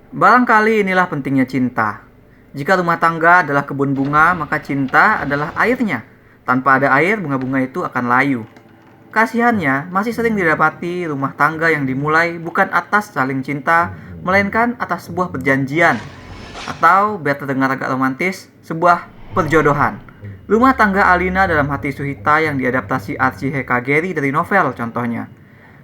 Barangkali inilah pentingnya cinta. Jika rumah tangga adalah kebun bunga, maka cinta adalah airnya. Tanpa ada air, bunga-bunga itu akan layu. Kasihannya, masih sering didapati rumah tangga yang dimulai bukan atas saling cinta, melainkan atas sebuah perjanjian. Atau, biar terdengar agak romantis, sebuah perjodohan. Rumah tangga Alina dalam Hati Suhita yang diadaptasi Archie Hekageri dari novel contohnya.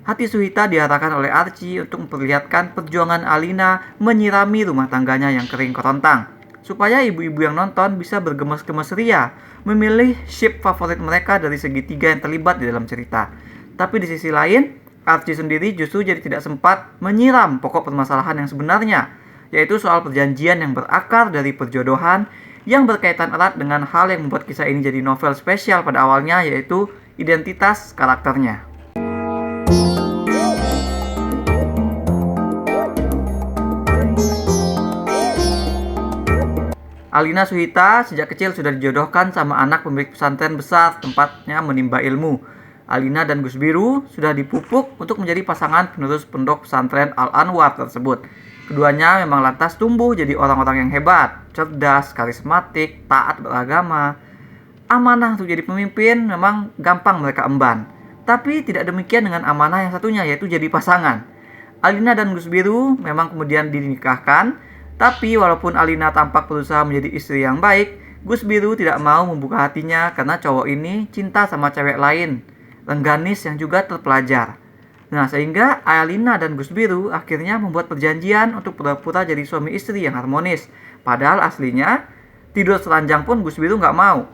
Hati Suhita diarahkan oleh Archie untuk memperlihatkan perjuangan Alina menyirami rumah tangganya yang kering kerontang, supaya ibu-ibu yang nonton bisa bergemas-gemas ria memilih ship favorit mereka dari segitiga yang terlibat di dalam cerita. Tapi di sisi lain, Archie sendiri justru jadi tidak sempat menyiram pokok permasalahan yang sebenarnya, yaitu soal perjanjian yang berakar dari perjodohan yang berkaitan erat dengan hal yang membuat kisah ini jadi novel spesial pada awalnya, yaitu identitas karakternya. Alina Suhita sejak kecil sudah dijodohkan sama anak pemilik pesantren besar tempatnya menimba ilmu. Alina dan Gus Biru sudah dipupuk untuk menjadi pasangan penerus pondok pesantren Al-Anwar tersebut. Keduanya memang lantas tumbuh jadi orang-orang yang hebat, cerdas, karismatik, taat beragama. Amanah untuk jadi pemimpin memang gampang mereka emban. Tapi tidak demikian dengan amanah yang satunya, yaitu jadi pasangan. Alina dan Gus Biru memang kemudian dinikahkan. Tapi walaupun Alina tampak berusaha menjadi istri yang baik, Gus Biru tidak mau membuka hatinya karena cowok ini cinta sama cewek lain, Rengganis yang juga terpelajar. Nah, sehingga Alina dan Gus Biru akhirnya membuat perjanjian untuk pura-pura jadi suami istri yang harmonis. Padahal aslinya tidur seranjang pun Gus Biru nggak mau.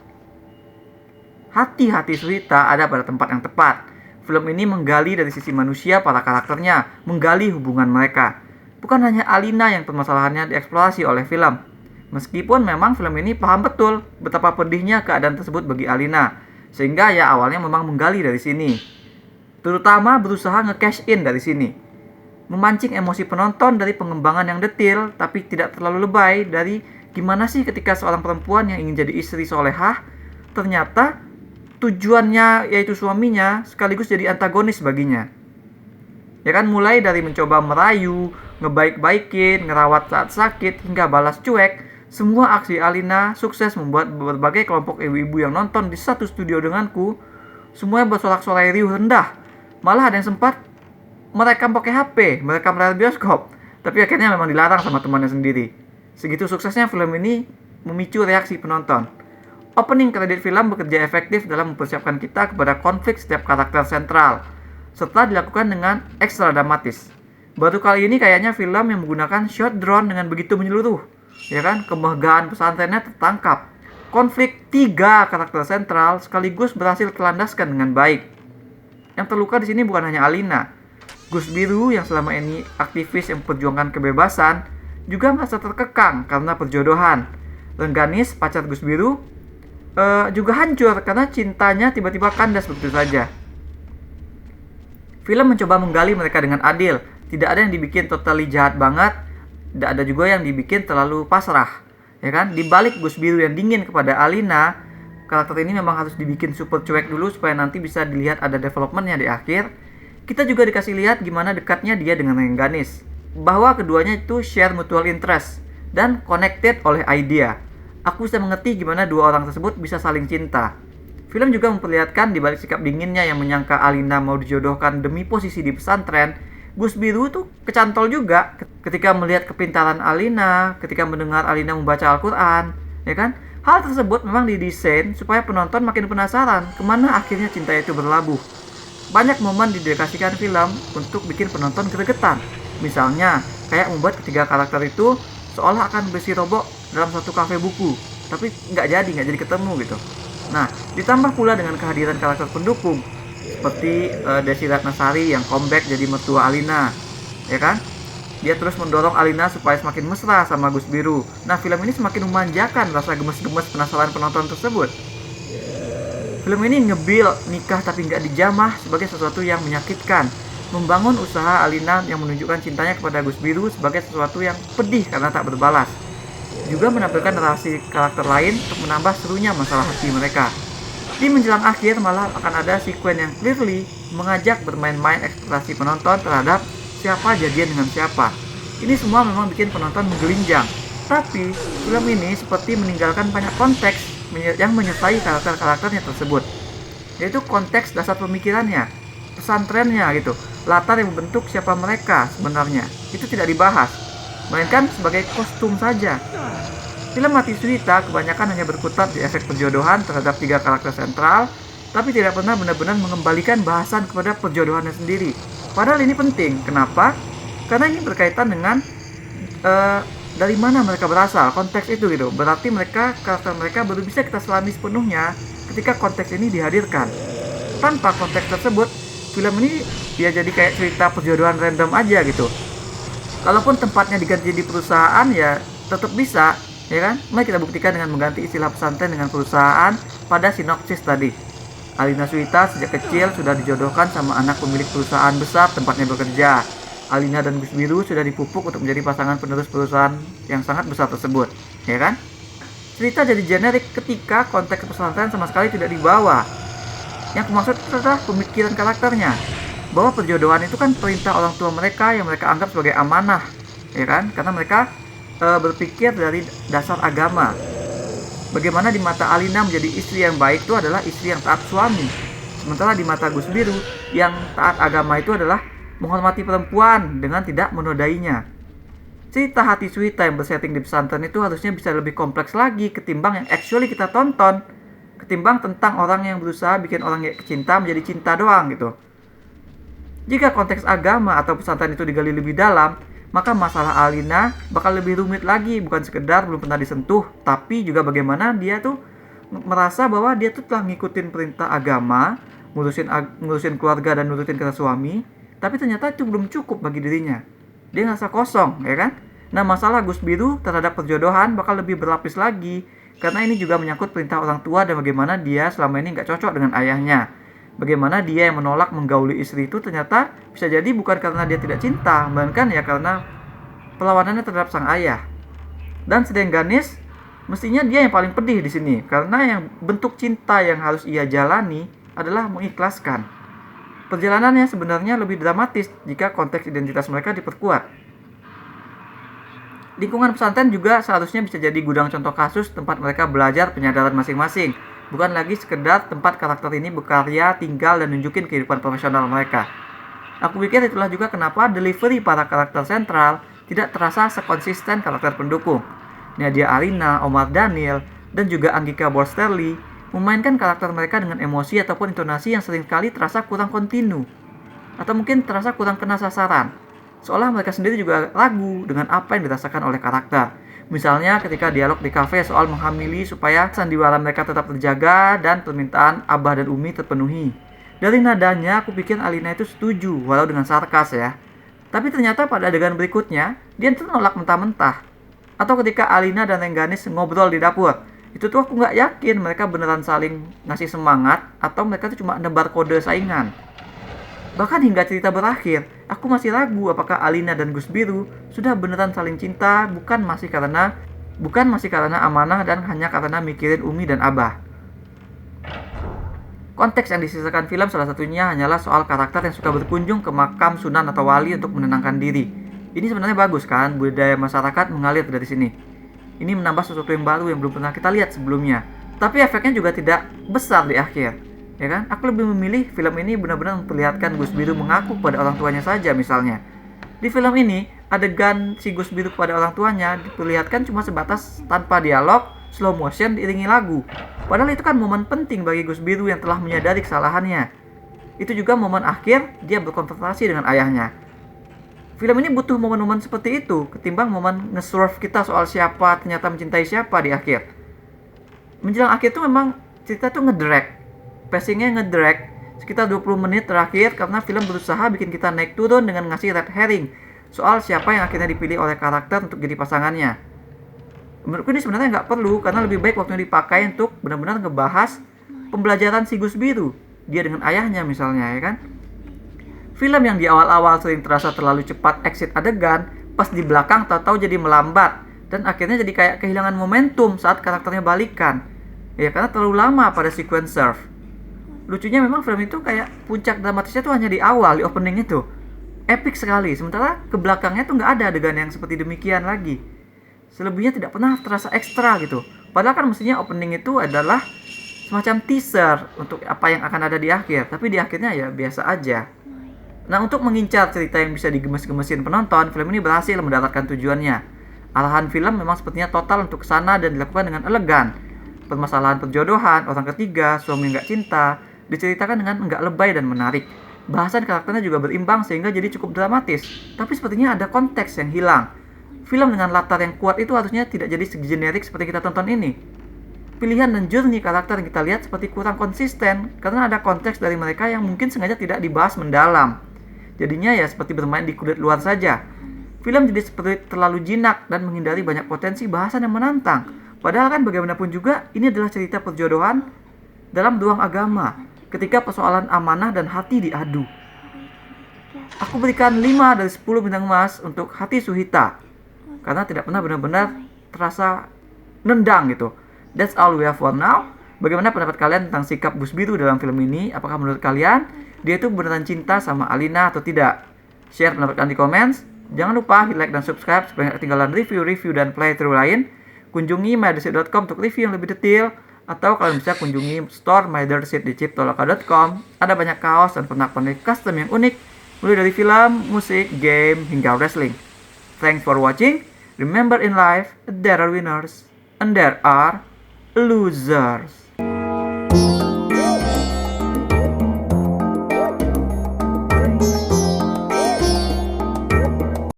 Hati Suhita ada pada tempat yang tepat. Film ini menggali dari sisi manusia para karakternya, menggali hubungan mereka. Bukan hanya Alina yang permasalahannya dieksplorasi oleh film. Meskipun memang film ini paham betul betapa pedihnya keadaan tersebut bagi Alina, sehingga ya awalnya memang menggali dari sini. Terutama berusaha nge-cash in dari sini. Memancing emosi penonton dari pengembangan yang detail, tapi tidak terlalu lebay dari gimana sih ketika seorang perempuan yang ingin jadi istri solehah, ternyata tujuannya yaitu suaminya sekaligus jadi antagonis baginya. Ya kan, mulai dari mencoba merayu, ngebaik-baikin, ngerawat saat sakit, hingga balas cuek, semua aksi Alina sukses membuat berbagai kelompok ibu-ibu yang nonton di satu studio denganku semuanya bersorak-sorai riuh rendah. Malah ada yang sempat merekam pakai HP, merekam layar bioskop, tapi akhirnya memang dilarang sama temannya sendiri. Segitu suksesnya film ini memicu reaksi penonton. Opening kredit film bekerja efektif dalam mempersiapkan kita kepada konflik setiap karakter sentral, serta dilakukan dengan ekstra dramatis. Baru kali ini kayaknya film yang menggunakan shot drone dengan begitu menyeluruh. Ya kan, kemegahan pesantrennya tertangkap. Konflik 3 karakter sentral sekaligus berhasil terlandaskan dengan baik. Yang terluka di sini bukan hanya Alina. Gus Biru yang selama ini aktivis yang memperjuangkan kebebasan juga merasa terkekang karena perjodohan. Rengganis, pacar Gus Biru, juga hancur karena cintanya tiba-tiba kandas begitu saja. Film mencoba menggali mereka dengan adil. Tidak ada yang dibikin totally jahat banget, tidak ada juga yang dibikin terlalu pasrah. Ya kan? Di balik Gus Biru yang dingin kepada Alina, karakter ini memang harus dibikin super cuek dulu supaya nanti bisa dilihat ada developmentnya di akhir. Kita juga dikasih lihat gimana dekatnya dia dengan Rengganis, bahwa keduanya itu share mutual interest dan connected oleh idea. Aku bisa mengerti gimana dua orang tersebut bisa saling cinta. Film juga memperlihatkan di balik sikap dinginnya yang menyangka Alina mau dijodohkan demi posisi di pesantren, Gus Biru tuh kecantol juga ketika melihat kepintaran Alina, ketika mendengar Alina membaca Al-Quran, ya kan? Hal tersebut memang didesain supaya penonton makin penasaran kemana akhirnya cinta itu berlabuh. Banyak momen didedikasikan film untuk bikin penonton gregetan. Misalnya, kayak membuat ketiga karakter itu seolah akan bersirobo dalam satu kafe buku, tapi nggak jadi ketemu gitu. Nah, ditambah pula dengan kehadiran karakter pendukung seperti Desi Ratnasari yang comeback jadi mertua Alina, ya kan? Dia terus mendorong Alina supaya semakin mesra sama Gus Biru. Nah, film ini semakin memanjakan rasa gemes-gemes penasaran penonton tersebut. Film ini ngebil nikah tapi nggak dijamah sebagai sesuatu yang menyakitkan, membangun usaha Alina yang menunjukkan cintanya kepada Gus Biru sebagai sesuatu yang pedih karena tak berbalas. Juga menampilkan relasi karakter lain untuk menambah serunya masalah hati mereka. Di menjelang akhir malah akan ada sekuen yang clearly mengajak bermain-main ekspektasi penonton terhadap siapa jadian dengan siapa. Ini semua memang bikin penonton menggelinjang. Tapi, film ini seperti meninggalkan banyak konteks yang menyertai karakter-karakternya tersebut. Yaitu konteks dasar pemikirannya, pesantrennya gitu, latar yang membentuk siapa mereka sebenarnya. Itu tidak dibahas, melainkan sebagai kostum saja. Film Hati Suwita kebanyakan hanya berkutat di efek perjodohan terhadap 3 karakter sentral, tapi tidak pernah benar-benar mengembalikan bahasan kepada perjodohannya sendiri. Padahal ini penting. Kenapa? Karena ini berkaitan dengan dari mana mereka berasal, konteks itu gitu. Berarti karakter mereka baru bisa kita selami sepenuhnya ketika konteks ini dihadirkan. Tanpa konteks tersebut, film ini dia jadi kayak cerita perjodohan random aja gitu. Kalaupun tempatnya diganti di perusahaan ya tetap bisa, ya kan? Mari kita buktikan dengan mengganti istilah pesantren dengan perusahaan pada sinopsis tadi. Alina Suwita sejak kecil sudah dijodohkan sama anak pemilik perusahaan besar tempatnya bekerja. Alina dan Gus Biru sudah dipupuk untuk menjadi pasangan penerus perusahaan yang sangat besar tersebut, ya kan? Cerita jadi generik ketika konteks pesantren sama sekali tidak dibawa. Yang kumaksud adalah pemikiran karakternya, bahwa perjodohan itu kan perintah orang tua mereka yang mereka anggap sebagai amanah, ya kan? Karena mereka berpikir dari dasar agama. Bagaimana di mata Alina menjadi istri yang baik itu adalah istri yang taat suami. Sementara di mata Gus Biru, yang taat agama itu adalah menghormati perempuan dengan tidak menodainya. Cerita Hati Suwita yang bersetting di pesantren itu harusnya bisa lebih kompleks lagi ketimbang yang actually kita tonton. Ketimbang tentang orang yang berusaha bikin orang yang cinta menjadi cinta doang gitu. Jika konteks agama atau pesantren itu digali lebih dalam, maka masalah Alina bakal lebih rumit lagi, bukan sekedar belum pernah disentuh, tapi juga bagaimana dia tuh merasa bahwa dia tuh telah ngikutin perintah agama, ngurusin keluarga dan nurutin kata suami, tapi ternyata itu belum cukup bagi dirinya. Dia ngerasa kosong, ya kan? Nah, masalah Gus Biru terhadap perjodohan bakal lebih berlapis lagi, karena ini juga menyangkut perintah orang tua dan bagaimana dia selama ini nggak cocok dengan ayahnya. Bagaimana dia yang menolak menggauli istri itu ternyata bisa jadi bukan karena dia tidak cinta, melainkan ya karena perlawanannya terhadap sang ayah. Dan si Rengganis, mestinya dia yang paling pedih di sini, karena yang bentuk cinta yang harus ia jalani adalah mengikhlaskan. Perjalanannya sebenarnya lebih dramatis jika konteks identitas mereka diperkuat. Lingkungan pesantren juga seharusnya bisa jadi gudang contoh kasus tempat mereka belajar penyadaran masing-masing. Bukan lagi sekedar tempat karakter ini berkarya, tinggal, dan nunjukin kehidupan profesional mereka. Aku pikir itulah juga kenapa delivery para karakter sentral tidak terasa sekonsisten karakter pendukung. Nadia Arina, Omar Daniel, dan juga Anggika Borsterli memainkan karakter mereka dengan emosi ataupun intonasi yang seringkali terasa kurang kontinu. Atau mungkin terasa kurang kena sasaran. Seolah mereka sendiri juga ragu dengan apa yang dirasakan oleh karakter. Misalnya ketika dialog di kafe soal menghamili supaya sandiwara mereka tetap terjaga dan permintaan Abah dan Umi terpenuhi. Dari nadanya aku pikir Alina itu setuju, walau dengan sarkas ya. Tapi ternyata pada adegan berikutnya, dia tuh nolak mentah-mentah. Atau ketika Alina dan Rengganis ngobrol di dapur, itu tuh aku gak yakin mereka beneran saling ngasih semangat atau mereka tuh cuma nebar kode saingan. Bahkan hingga cerita berakhir, aku masih ragu apakah Alina dan Gus Biru sudah beneran saling cinta, bukan masih karena amanah dan hanya karena mikirin Umi dan Abah. Konteks yang disisakan film salah satunya hanyalah soal karakter yang suka berkunjung ke makam sunan atau wali untuk menenangkan diri. Ini sebenarnya bagus kan, budaya masyarakat mengalir dari sini. Ini menambah sesuatu yang baru yang belum pernah kita lihat sebelumnya. Tapi efeknya juga tidak besar di akhir. Ya kan? Aku lebih memilih film ini benar-benar memperlihatkan Gus Biru mengaku kepada orang tuanya saja misalnya. Di film ini, adegan si Gus Biru kepada orang tuanya diperlihatkan cuma sebatas tanpa dialog, slow motion diiringi lagu. Padahal itu kan momen penting bagi Gus Biru yang telah menyadari kesalahannya. Itu juga momen akhir dia berkonfrontasi dengan ayahnya. Film ini butuh momen-momen seperti itu ketimbang momen nge-swerve kita soal siapa ternyata mencintai siapa di akhir. Menjelang akhir tuh memang cerita tuh ngedrag. Pacingnya ngedrag sekitar 20 menit terakhir karena film berusaha bikin kita naik turun dengan ngasih red herring soal siapa yang akhirnya dipilih oleh karakter untuk jadi pasangannya. Menurutku ini sebenarnya nggak perlu karena lebih baik waktunya dipakai untuk benar-benar ngebahas pembelajaran si Gus Biru, dia dengan ayahnya misalnya, ya kan. Film yang di awal-awal sering terasa terlalu cepat exit adegan, pas di belakang tahu-tahu jadi melambat dan akhirnya jadi kayak kehilangan momentum saat karakternya balikan. Ya karena terlalu lama pada sequence surf. Lucunya memang film itu kayak puncak dramatisnya tuh hanya di awal, di opening itu. Epic sekali, sementara ke belakangnya tuh nggak ada adegan yang seperti demikian lagi. Selebihnya tidak pernah terasa ekstra gitu. Padahal kan mestinya opening itu adalah semacam teaser untuk apa yang akan ada di akhir. Tapi di akhirnya ya biasa aja. Nah, untuk mengincar cerita yang bisa digemes-gemesin penonton, film ini berhasil mendapatkan tujuannya. Arahan film memang sepertinya total untuk kesana dan dilakukan dengan elegan. Permasalahan perjodohan, orang ketiga, suami nggak cinta, diceritakan dengan nggak lebay dan menarik. Bahasan karakternya juga berimbang sehingga jadi cukup dramatis. Tapi sepertinya ada konteks yang hilang. Film dengan latar yang kuat itu harusnya tidak jadi segenerik seperti kita tonton ini. Pilihan dan journey karakter yang kita lihat seperti kurang konsisten karena ada konteks dari mereka yang mungkin sengaja tidak dibahas mendalam. Jadinya ya seperti bermain di kulit luar saja. Film jadi seperti terlalu jinak dan menghindari banyak potensi bahasan yang menantang. Padahal kan bagaimanapun juga ini adalah cerita perjodohan dalam ruang agama ketika persoalan amanah dan hati diadu. Aku berikan 5 dari 10 bintang emas untuk Hati Suhita karena tidak pernah benar-benar terasa nendang gitu. That's all we have for now. Bagaimana pendapat kalian tentang sikap Bus Biru dalam film ini? Apakah menurut kalian dia itu beneran cinta sama Alina atau tidak? Share pendapat kalian di komen. Jangan lupa hit like dan subscribe supaya gak ketinggalan review-review dan playthrough lain. Kunjungi mydersit.com untuk review yang lebih detail. Atau kalian bisa kunjungi store mydersit di chiptoloka.com. Ada banyak kaos dan pernak-pernik custom yang unik, mulai dari film, musik, game, hingga wrestling. Thanks for watching. Remember in life, there are winners and there are losers.